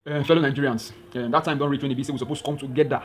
Fellow Nigerians, that time don't reach when the BC we're supposed to come together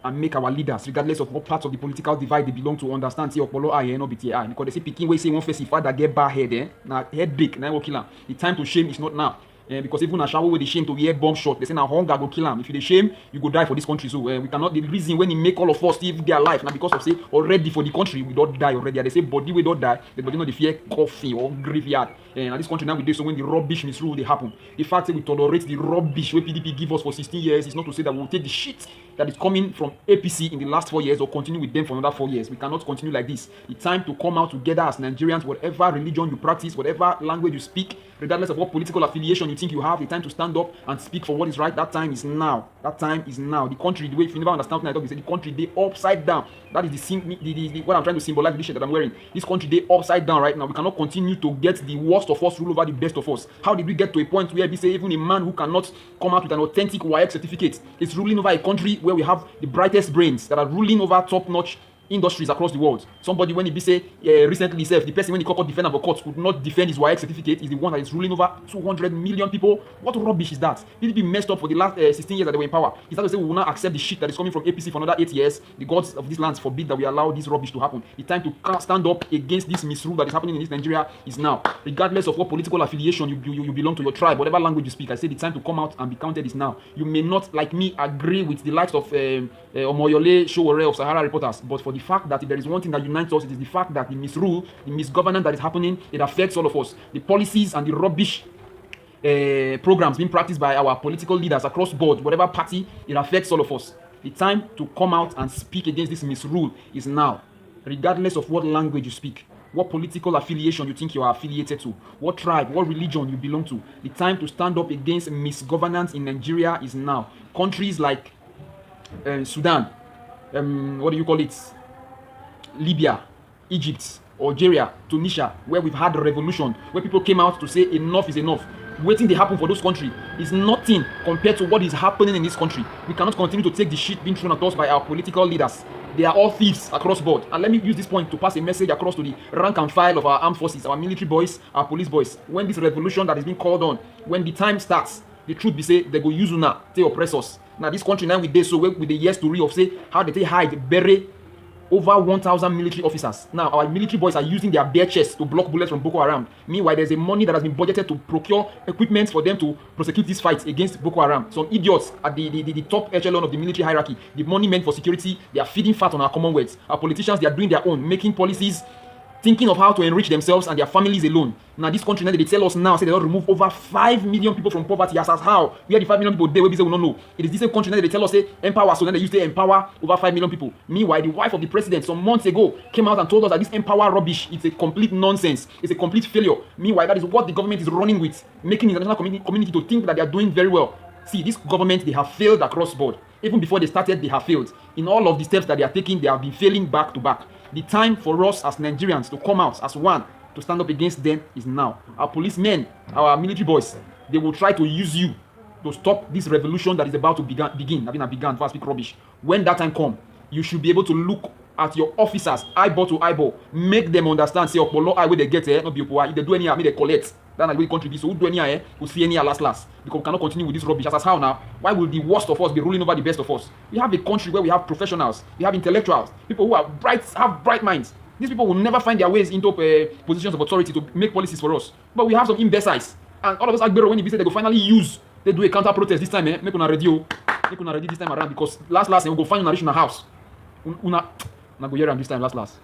and make our leaders, regardless of what parts of the political divide they belong to, understand. Say Okpolo eye, no BTI. Because they say picking way say one face if father get bad head, now headache, now will kill him. The time to shame is not now. Because even a shower with the shame to hear bomb shot, they say now hunger go kill him. If you the shame, you go die for this country. So we cannot. The reason when he make all of us live their life now because of say already for the country we don't die already. They say body we don't die, the body not the fear coffee or graveyard. And this country now we do so when the rubbish misrule they happen. The fact that we tolerate the rubbish where PDP give us for 16 years is not to say that we will take the shit that is coming from APC in the last 4 years or continue with them for another 4 years. We cannot continue like this. It's time to come out together as Nigerians, whatever religion you practice, whatever language you speak, regardless of what political affiliation you think you have, the time to stand up and speak for what is right. That time is now. That time is now. The country, the way, if you never understand what I talk, they say the country, they upside down. That is what I'm trying to symbolize with this shirt that I'm wearing. This country, they upside down right now. We cannot continue to get the worst of us rule over the best of us. How did we get to a point where we say even a man who cannot come out with an authentic WAEC certificate is ruling over a country where we have the brightest brains that are ruling over top-notch industries across the world? Somebody when he be say recently himself, the person when he called defend our court could not defend his WAEC certificate is the one that is ruling over 200 million people. What rubbish is that? PDP messed up for the last 16 years that they were in power. Is that to say we will not accept the shit that is coming from APC for another 8 years? The gods of this land forbid that we allow this rubbish to happen. The time to stand up against this misrule that is happening in this Nigeria is now. Regardless of what political affiliation you belong to, your tribe, whatever language you speak, I say the time to come out and be counted is now. You may not, like me, agree with the likes of Omoyole Sowore of Sahara Reporters, but for the fact that if there is one thing that unites us, it is the fact that the misrule, the misgovernance that is happening, it affects all of us. The policies and the rubbish programs being practiced by our political leaders across board, whatever party, it affects all of us. The time to come out and speak against this misrule is now. Regardless of what language you speak, what political affiliation you think you are affiliated to, what tribe, what religion you belong to, the time to stand up against misgovernance in Nigeria is now. Countries like Sudan, what do you call it? Libya, Egypt, Algeria, Tunisia, where we've had a revolution, where people came out to say enough is enough. Waiting to happen for those countries is nothing compared to what is happening in this country. We cannot continue to take the shit being thrown at us by our political leaders. They are all thieves across board. And let me use this point to pass a message across to the rank and file of our armed forces, our military boys, our police boys. When this revolution that is being called on, when the time starts, the truth be say they go use una to oppress us. Now this country now with this, so with the years to read of say how they hide, bury over 1,000 military officers. Now, our military boys are using their bare chests to block bullets from Boko Haram. Meanwhile, there's a money that has been budgeted to procure equipment for them to prosecute this fight against Boko Haram. Some idiots at the top echelon of the military hierarchy, the money meant for security, they are feeding fat on our commonwealth. Our politicians, they are doing their own, making policies, thinking of how to enrich themselves and their families alone. Now, this country, now they tell us now, say they don't remove over 5 million people from poverty. As how? We are the 5 million people there, we say we don't know. It is this same country, now they tell us, say, empower, so then they used to empower over 5 million people. Meanwhile, the wife of the president, some months ago, came out and told us that this empower rubbish, it's a complete nonsense. It's a complete failure. Meanwhile, that is what the government is running with, making the international community to think that they are doing very well. See, this government, they have failed across board. Even before they started, they have failed. In all of the steps that they are taking, they have been failing back to back. The time for us as Nigerians to come out as one, to stand up against them is now. Our policemen, our military boys, they will try to use you to stop this revolution that is about to begin. I mean, I began, if I speak rubbish. When that time comes, you should be able to look at your officers, eyeball to eyeball, make them understand, say, Okpolo eye where they get here, not be Okpolo. If they do any, I mean, they collect. That's like we contribute. So who do any, who see any last. Because we cannot continue with this rubbish. As how now? Why will the worst of us be ruling over the best of us? We have a country where we have professionals, we have intellectuals, people who are have bright minds. These people will never find their ways into positions of authority to make policies for us. But we have some imbeciles. And all of us Agbero, when you visit, they go finally use, they do a counter protest this time, make una radio. Make una ready this time around because last, we go find una reach in a house. Una go hear am this time, last.